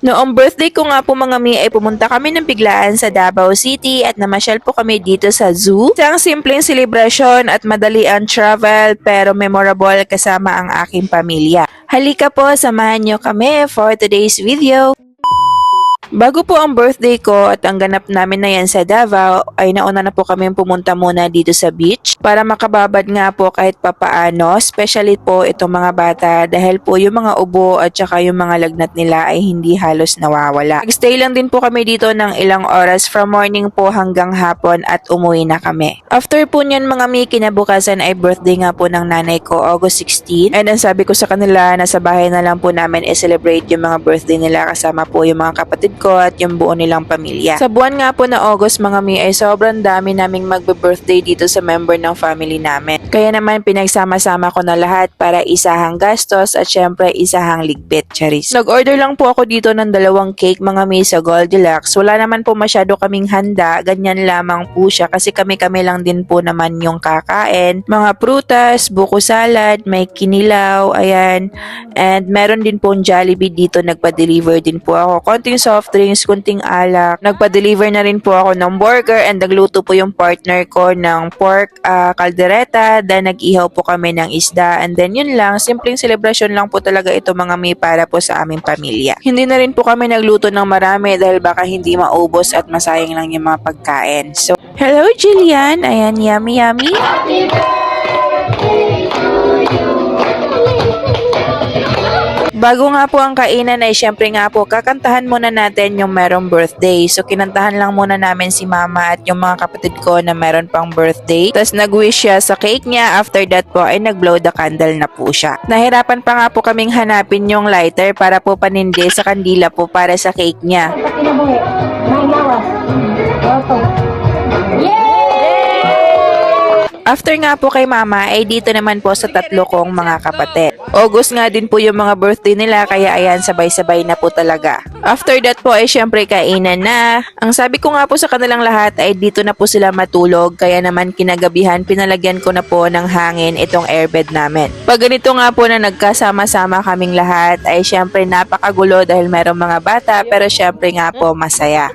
Noong birthday ko nga po mga mi ay pumunta kami ng biglaan sa Davao City at namasyal po kami dito sa zoo. Isang simpleng selebrasyon at madali ang travel pero memorable kasama ang aking pamilya. Halika po, samahan nyo kami for today's video. Bago po ang birthday ko at ang ganap namin na yan sa Davao, ay nauna na po kami pumunta muna dito sa beach para makababad nga po kahit papaano, especially po itong mga bata dahil po yung mga ubo at saka yung mga lagnat nila ay hindi halos nawawala. Nagstay lang din po kami dito ng ilang oras from morning po hanggang hapon at umuwi na kami. After po niyan mga mi, kinabukasan ay birthday nga po ng nanay ko, August 16, and ang sabi ko sa kanila na sa bahay na lang po namin i-celebrate yung mga birthday nila kasama po yung mga kapatid ko at yung buo nilang pamilya. Sa buwan nga po na August mga mi ay sobrang dami naming magbe-birthday dito sa member ng family namin. Kaya naman pinagsama-sama ko na lahat para isahang gastos at syempre isahang ligpit, charis. Nag-order lang po ako dito ng 2 cake mga mi sa Goldilocks. Wala naman po masyado kaming handa, ganyan lamang po siya kasi kami-kami lang din po naman yung kakain. Mga prutas, buko salad, may kinilaw, ayan. And meron din po Jollibee dito, nagpa-deliver din po ako. Konting soft drinks, kunting alak. Nagpa-deliver na rin po ako ng burger and nagluto po yung partner ko ng pork caldereta. Then nag-ihaw po kami ng isda. And then yun lang, simpleng celebration lang po talaga ito mga mi para po sa aming pamilya. Hindi na rin po kami nagluto ng marami dahil baka hindi maubos at masayang lang yung mga pagkain. So, hello Jillian! Ayan, yummy yummy! Bago nga po ang kainan ay syempre nga po kakantahan muna natin yung merong birthday. So kinantahan lang muna namin si mama at yung mga kapatid ko na meron pang birthday. Tapos nag-wish siya sa cake niya. After that po ay nag-blow the candle na po siya. Nahirapan pa nga po kaming hanapin yung lighter para po panindi sa kandila po para sa cake niya. After nga po kay mama ay dito naman po sa 3 kong mga kapatid. August nga din po yung mga birthday nila kaya ayan sabay-sabay na po talaga. After that po ay syempre kainan na. Ang sabi ko nga po sa kanilang lahat ay dito na po sila matulog kaya naman kinagabihan pinalagyan ko na po ng hangin itong airbed namin. Pag ganito nga po na nagkasama-sama kaming lahat ay syempre napakagulo dahil merong mga bata pero syempre nga po masaya.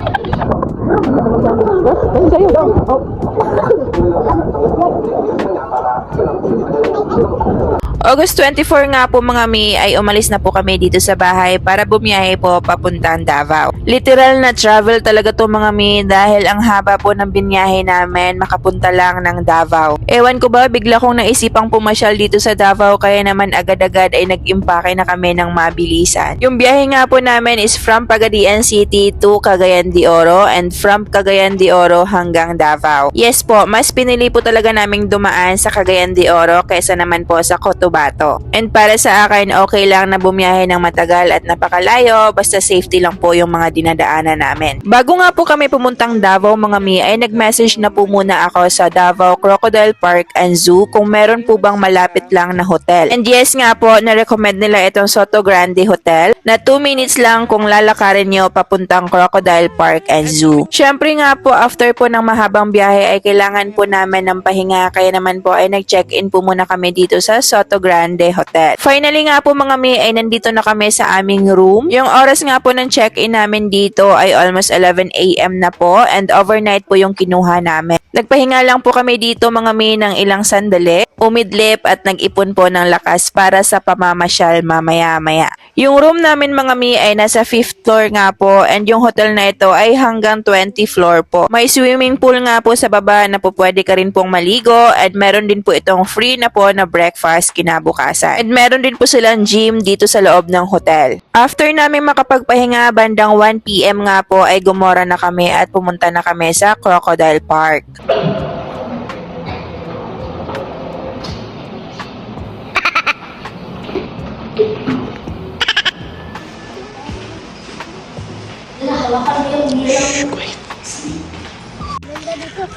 August 24 nga po mga mi ay umalis na po kami dito sa bahay para bumiyahe po papuntang Davao. Literal na travel talaga to mga mi dahil ang haba po ng binyahe namin makapunta lang ng Davao. Ewan ko ba bigla kong naisipang pumasyal dito sa Davao kaya naman agad-agad ay nag-impake na kami ng mabilisan. Yung biyahe nga po namin is from Pagadian City to Cagayan de Oro and from Cagayan de Oro hanggang Davao. Yes po, mas pinili po talaga naming dumaan sa Cagayan de Oro kaysa naman po sa Cotabato. And para sa akin, okay lang na bumiyahe ng matagal at napakalayo basta safety lang po yung mga dinadaanan namin. Bago nga po kami pumuntang Davao mga mi ay nag-message na po muna ako sa Davao Crocodile Park and Zoo kung meron po bang malapit lang na hotel. And yes nga po, na-recommend nila itong Soto Grande Hotel na 2 minutes lang kung lalakarin nyo papuntang Crocodile Park and Zoo. Syempre nga po, after po ng mahabang biyahe ay kailangan po namin ng pahinga kaya naman po ay nag-check-in po muna kami dito sa Soto Grande Hotel. Finally nga po mga mi ay nandito na kami sa aming room. Yung oras nga po ng check-in namin dito ay almost 11 AM na po and overnight po yung kinuha namin. Nagpahinga lang po kami dito mga mi ng ilang sandali, umidlip at nag-ipon po ng lakas para sa pamamasyal mamaya-maya. Yung room namin mga mi ay nasa 5th floor nga po and yung hotel na ito ay hanggang 20 floor po. May swimming pool nga po sa baba na po pwede ka rin pong maligo at meron din po itong free na po na breakfast kinabukasan. And meron din po silang gym dito sa loob ng hotel. After namin makapagpahinga bandang 1 PM nga po ay gumora na kami at pumunta na kami sa Crocodile Park.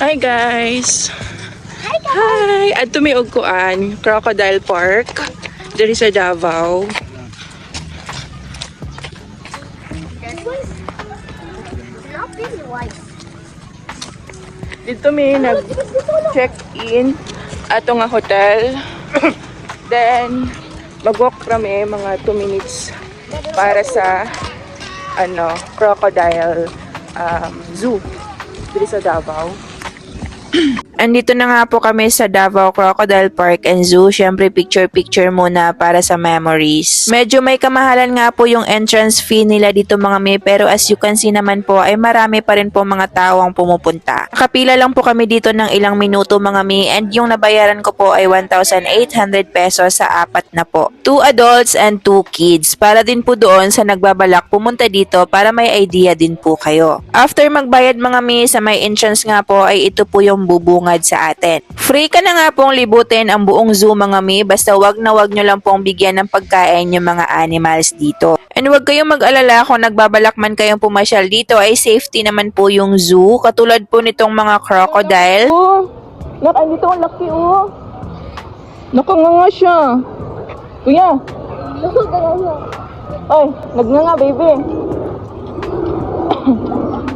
Hi guys! Hi! At tumiog kuan, Crocodile Park. Diri sa Davao. Dito may nag-check-in ato nga hotel. Then, mag-walk kami mga 2 minutes para sa crocodile zoo dito sa Davao. Andito na nga po kami sa Davao Crocodile Park and Zoo. Syempre picture-picture muna para sa memories. Medyo may kamahalan nga po yung entrance fee nila dito mga mi, pero as you can see naman po ay marami pa rin po mga tao ang pumupunta. Nakapila lang po kami dito ng ilang minuto mga mi, and yung nabayaran ko po ay 1,800 pesos sa apat na po. 2 adults and 2 kids. Para din po doon sa nagbabalak pumunta dito para may idea din po kayo. After magbayad mga mi, sa may entrance nga po ay ito po yung bubungad sa atin. Free ka na nga pong libutin ang buong zoo mga mi, basta wag na wag nyo lang pong bigyan ng pagkain yung mga animals dito. And wag kayong mag-alala kung nagbabalak man kayong pumasyal dito ay safety naman po yung zoo, katulad po nitong mga crocodile. Oh, dito ang laki oh. Nakanganga siya. Kuya. Ay, nagnganga baby.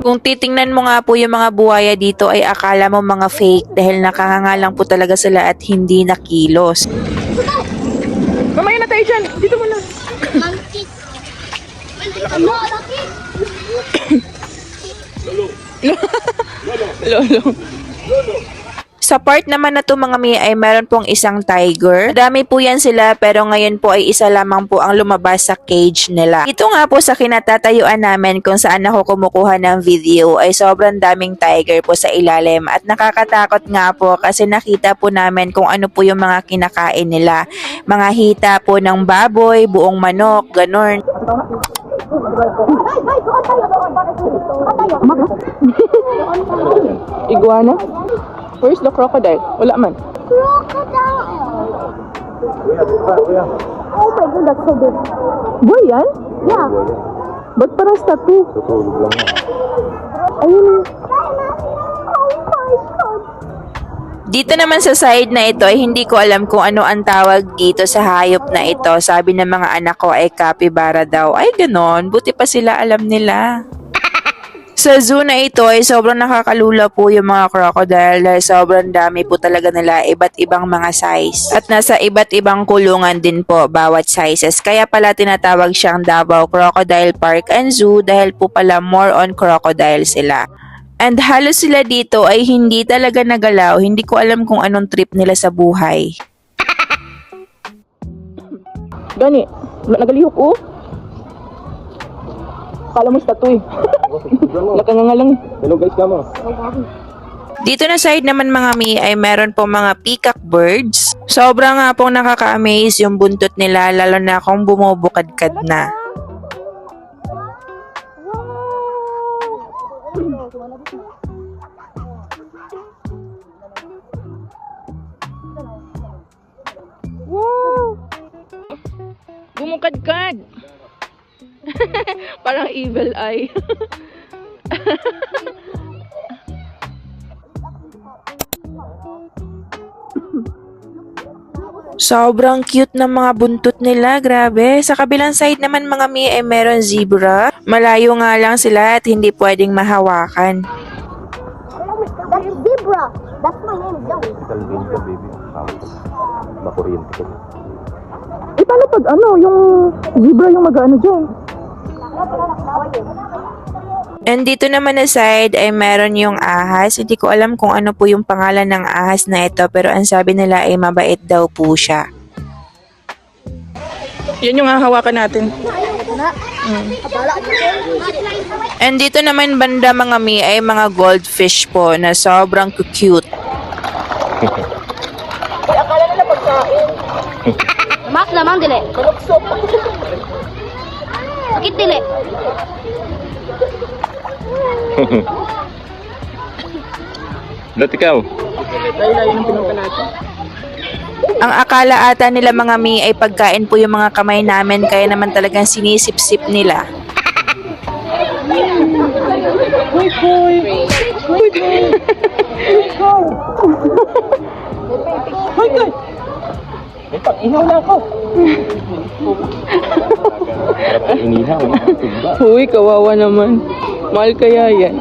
Kung titingnan mo nga po yung mga buhaya dito ay akala mo mga fake dahil nakanganga lang po talaga sila at hindi nakilos. Mamaya na tayo dyan. Dito muna. Monkey. No, laki. Lolo. Sa part naman na to mga mi ay meron pong isang tiger. Madami po yan sila pero ngayon po ay isa lamang po ang lumabas sa cage nila. Ito nga po sa kinatatayuan namin kung saan ako kumukuha ng video ay sobrang daming tiger po sa ilalim at nakakatakot nga po kasi nakita po namin kung ano po yung mga kinakain nila. Mga hita po ng baboy, buong manok, ganon. Iguana? Where's the crocodile? Wala man. Crocodile. Oh my god, that's so big. Boy yan? Yeah. Ba't parang statue? Ayun. Oh my god. Dito naman sa side na ito ay hindi ko alam kung ano ang tawag dito sa hayop na ito. Sabi ng mga anak ko ay capybara daw. Ay ganon, buti pa sila alam nila. Sa zoo na ito ay sobrang nakakalula po yung mga crocodile dahil sobrang dami po talaga nila, iba't ibang mga size. At nasa iba't ibang kulungan din po bawat sizes. Kaya pala tinatawag siyang Davao Crocodile Park and Zoo dahil po pala more on crocodile sila. And halos sila dito ay hindi talaga nagalaw. Hindi ko alam kung anong trip nila sa buhay. Gani. Wala nagalihok oh. Kala mo statue eh. Nakanganga lang eh. Hello guys, kamo. Dito na side naman mga mi ay meron po mga peacock birds. Sobrang nga pong nakaka-amaze yung buntot nila lalo na kung bumubukadkad na. Wow! Bumukadkad. Parang evil eye. Sobrang cute ng mga buntot nila, grabe. Sa kabilang side naman mga mi ay meron zebra. Malayo nga lang sila at hindi pwedeng mahawakan. That's zebra. That's my name, Zoe. Kalbin ka, baby. Makuryente ka. Eh paano pag ano, yung zebra yung mag-ano dyan? And dito naman na side ay meron yung ahas. Hindi ko alam kung ano po yung pangalan ng ahas na ito pero ang sabi nila ay mabait daw po siya. Yan yung hahawakan natin. And dito naman banda mga mi ay mga goldfish po na sobrang cute. Akala nila pagkain. Mas naman dili. Kaluksok. Sakit dili. Dati ikaw. Layo-layo ng pinunta natin. Ang akala ata nila mga mi ay pagkain po yung mga kamay namin kaya naman talagang sinisip-sip nila. Hoy, hoy. Hoy, hoy. Hoy, hoy. May pag-ihaw na ako. Inihaw. Uy, kawawa naman. Mahal kaya yan.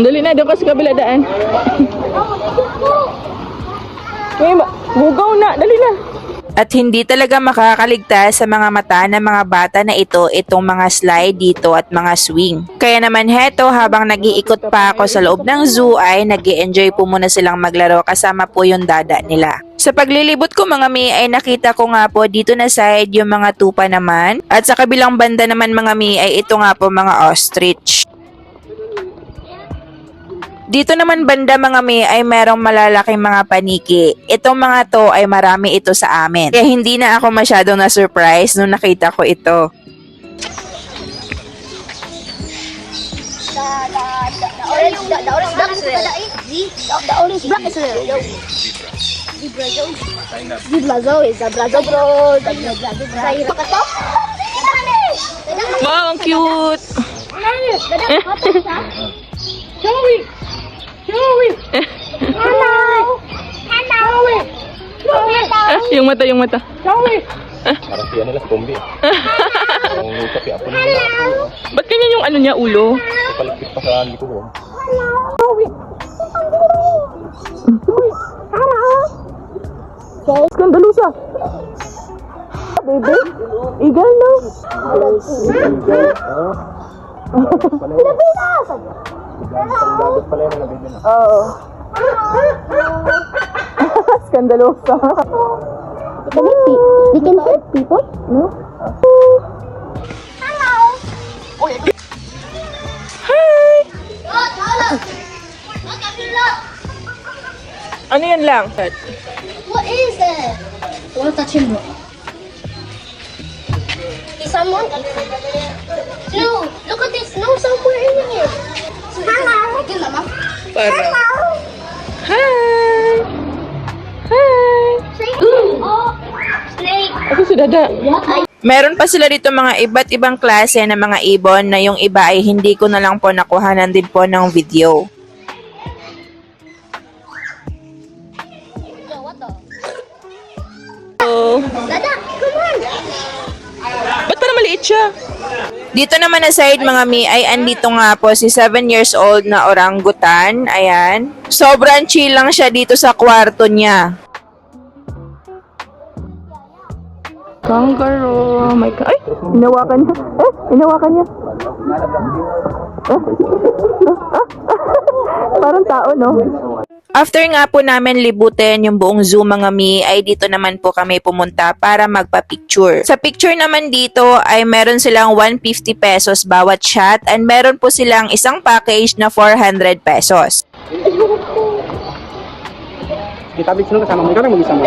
Dali na, doon ka sa kabila daan. Uy, bugaw na. Dali na. At hindi talaga makakaligtas sa mga mata ng mga bata na ito itong mga slide dito at mga swing. Kaya naman heto, habang nag-iikot pa ako sa loob ng zoo ay nag-i-enjoy po muna silang maglaro kasama po yung dada nila. Sa paglilibot ko mga mi ay nakita ko nga po dito na side yung mga tupa naman. At sa kabilang banda naman mga mi ay ito nga po mga ostrich. Dito naman banda mga mi ay merong malalaking mga paniki. Itong mga to ay marami ito sa amin. Kaya hindi na ako masyadong na-surprise nung nakita ko ito. The orange black is real. The orange black is real. Zebra Zoe. Zebra Zoe. Zebra Zoe. Zebra Zoe. Wow, ang cute! Joey! Joey! Hello! Hello! Hello! Yung mata, yung mata. Joey! Parang siya nila zombie. Ang sapi apo nila. Ba't ganyan yung ano niya, ulo? Palapit pa sa likod ko. Joey! Hello! Skandalusa! Baby? Eagle, no? Pilipinas! Dagat pala yung nabili na. Oo. Skandalusa. They can hurt people? No? Hello! Ano yan lang? What is it? I want to touch him. Is someone? No, look at this. No, somewhere in here. Hello. Give mama. Para. Hello. Hi! Hi! Say hello. Oh, snake. Ako si Dada. Meron pa sila dito mga iba't ibang klase ng mga ibon na yung iba ay hindi ko na lang po nakuhanan din po ng video. What the? Oh. Dada, come on. Ba't parang maliit siya? Dito naman na side mga mi ay andito nga po si 7 years old na orangutan. Ayan. Sobrang chill lang siya dito sa kwarto niya. Kangaroo. Oh my God. Ay! Inawakan niya. Inawakan niya. Parang tao, no? After nga po namin libutin yung buong zoo mga mi, ay dito naman po kami pumunta para magpa-picture. Sa picture naman dito ay meron silang 150 pesos bawat shot and meron po silang isang package na 400 pesos. Kita big sino kasama mo kami mag-isa mo.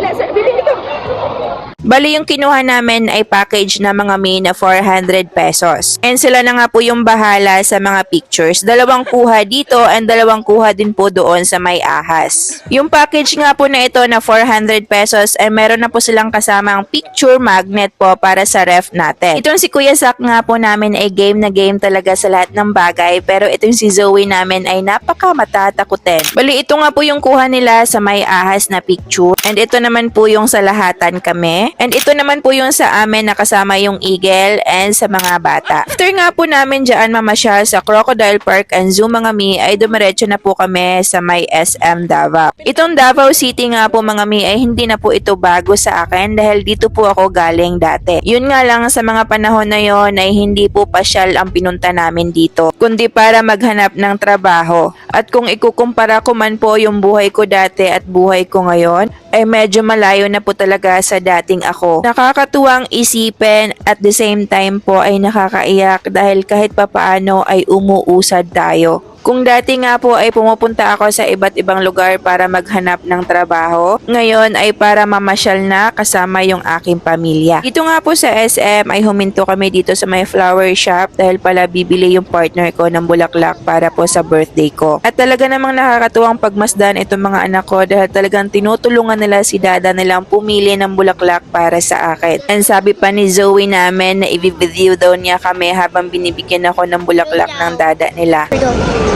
Bali yung kinuha namin ay package na mga mi na 400 pesos. And sila na nga po yung bahala sa mga pictures. 2 kuha dito and 2 kuha din po doon sa may ahas. Yung package nga po na ito na 400 pesos ay meron na po silang kasamang picture magnet po para sa ref natin. Itong si Kuya Zak nga po namin ay game na game talaga sa lahat ng bagay, pero itong si Zoe namin ay napaka matatakutin. Bali ito nga po yung kuha nila sa may ahas na picture and ito naman po yung sa lahatan kami. And ito naman po yung sa amin na kasama yung eagle and sa mga bata. After nga po namin dyan mamasyal sa Crocodile Park and Zoo mga mi ay dumiretso na po kami sa may SM Davao. Itong Davao City nga po mga mi ay hindi na po ito bago sa akin dahil dito po ako galing dati. Yun nga lang sa mga panahon na yon ay hindi po pasyal ang pinunta namin dito kundi para maghanap ng trabaho. At kung ikukumpara ko man po yung buhay ko dati at buhay ko ngayon ay medyo malayo na po talaga sa dating ako. Nakakatuwang isipin at the same time po ay nakakaiyak dahil kahit papaano ay umuusad tayo. Kung dati nga po ay pumupunta ako sa iba't ibang lugar para maghanap ng trabaho, ngayon ay para mamasyal na kasama yung aking pamilya. Dito nga po sa SM ay huminto kami dito sa may flower shop dahil pala bibili yung partner ko ng bulaklak para po sa birthday ko. At talaga namang nakakatuwang pagmasdan itong mga anak ko dahil talagang tinutulungan nila si dada nilang pumili ng bulaklak para sa akin. And sabi pa ni Zoe namin na i-video daw niya kami habang binibigyan ako ng bulaklak ng dada nila. Birthday.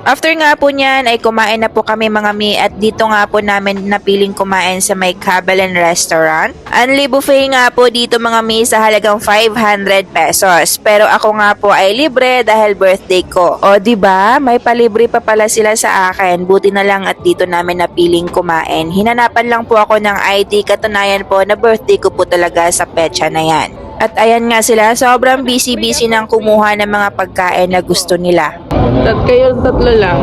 After nga po niyan ay kumain na po kami mga mi at dito nga po namin napiling kumain sa may Kabalan Restaurant. Unli buffet nga po dito mga mi sa halagang 500 pesos. Pero ako nga po ay libre dahil birthday ko. O diba, may palibre pa pala sila sa akin. Buti na lang at dito namin napiling kumain. Hinanapan lang po ako ng ID, katunayan po na birthday ko po talaga sa petsa na yan. At ayan nga sila, sobrang busy-busy nang kumuha ng mga pagkain na gusto nila. At kayo tatlo lang.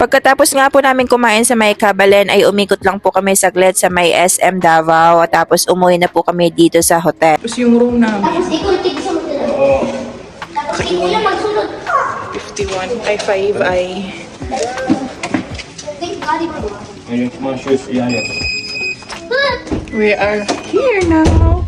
Pagkatapos nga po namin kumain sa may Kabalan ay umikot lang po kami saglit sa may SM Davao tapos umuwi na po kami dito sa hotel. Tapos yung room namin, Tapos ikaw tig sa mga. Tapos ikaw lang magsunod. 51 ay 5 ay... Thank God, bro. We are here now.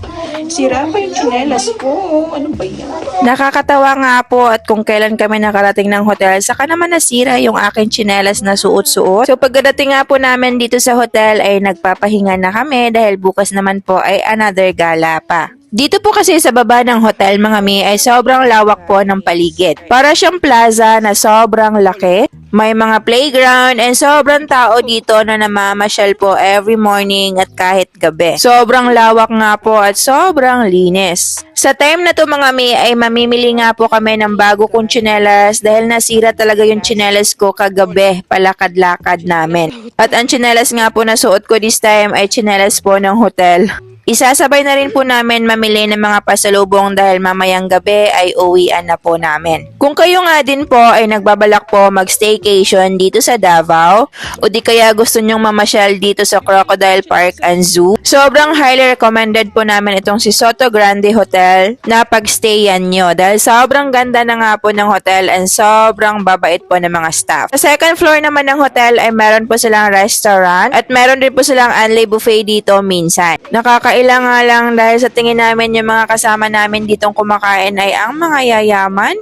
Sira pa yung tsinelas ko. Ano ba yan? Nakakatawa nga po at kung kailan kami nakarating ng hotel, saka naman nasira yung aking tsinelas na suot-suot. So pagdating nga po namin dito sa hotel ay nagpapahinga na kami dahil bukas naman po ay another gala pa. Dito po kasi sa baba ng hotel mga mi ay sobrang lawak po ng paligid. Para siyang plaza na sobrang laki. May mga playground and sobrang tao dito na namamasyal po every morning at kahit gabi. Sobrang lawak nga po at sobrang linis. Sa time na to mga mi ay mamimili nga po kami ng bago kong tsinelas dahil nasira talaga yung tsinelas ko kagabi palakad-lakad namin. At ang tsinelas nga po na suot ko this time ay tsinelas po ng hotel. Isasabay na rin po namin mamili ng mga pasalubong dahil mamayang gabi ay uwian na po namin. Kung kayo nga din po ay nagbabalak po mag-staycation dito sa Davao o di kaya gusto nyong mamasyal dito sa Crocodile Park and Zoo, sobrang highly recommended po namin itong si Soto Grande Hotel na pagstayan nyo dahil sobrang ganda na nga po ng hotel and sobrang babait po ng mga staff. Sa second floor naman ng hotel ay meron po silang restaurant at meron din po silang unli buffet dito minsan. Nakakailang nga lang dahil sa tingin namin yung mga kasama namin ditong kumakain ay ang mga yayaman.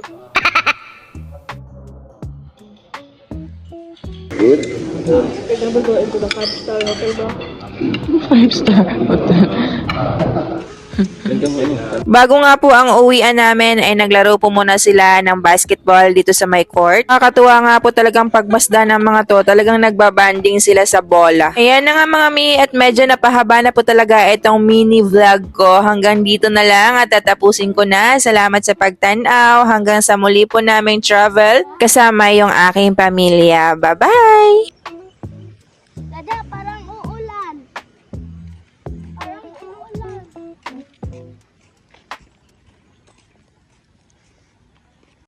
Five-star hotel. Bago nga po ang uwian namin ay naglaro po muna sila ng basketball dito sa may court. Nakakatuwa nga po talagang pagmasda ng mga to, talagang nagbabanding sila sa bola. Ayan na nga mga mi at medyo napahaba na po talaga itong mini vlog ko. Hanggang dito na lang at tatapusin ko na. Salamat sa pagtanaw. Hanggang sa muli po naming travel kasama yung aking pamilya. Bye-bye! Dadah,